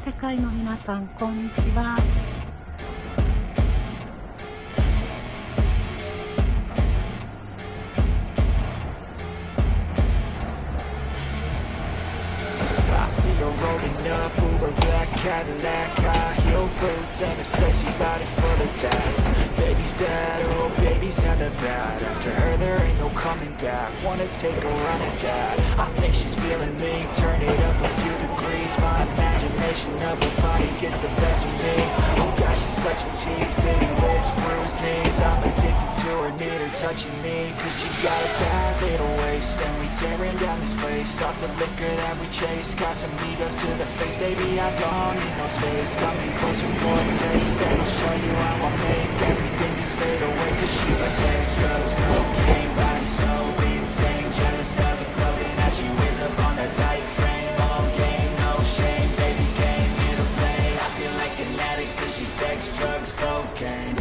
世界の皆さん、こんにちは。Rolling up over black Cadillac, high heel boots and a sexy body full of tats. Baby's bad, oh baby's hella bad. After her there ain't no coming back. Wanna take a run at that? I think she's feeling me. Turn it up a few degrees. My imagination of her body gets the best of me. Oh gosh, she's such a tease. Big lips, bruised knees. I'm addicted to her, need her touching me. Cause she got a bad little waist, and we tearing down this place. Off the liquor that we chase. Got some egos to the face, baby, I don't need no space. Coming closer for a taste, and I'll show you how I make everything just fade away. Cause she's like sex, drugs, cocaine, body so insane. Jealous of the clothing that she wears up on that tight frame. All game, no shame, baby came here to play. I feel like an addict cause she's sex, drugs, cocaine.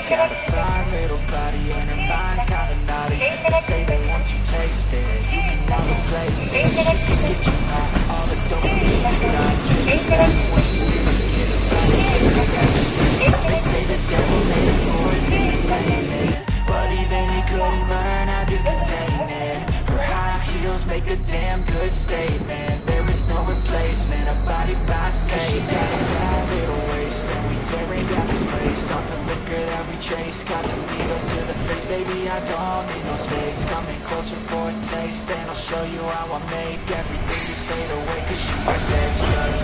Got a fine little body and her mind's kinda naughty. They say that once you taste it, you can never replace it. She can get you high, all the dopamine inside. Dreams fast when she's thinking about it. They say the devil made it for his entertainment, but even he couldn't learn how to contain it. Her high heels make a damn good statement. There is no replacement, a body by Satan. She got a bad little waist, and we tearing down this place. Off the liquor that we chase, got some egos to the face, baby, I don't need no space. Coming closer for a taste, and I'll show you how I make everything just fade away. Cause she's like sex, drugs,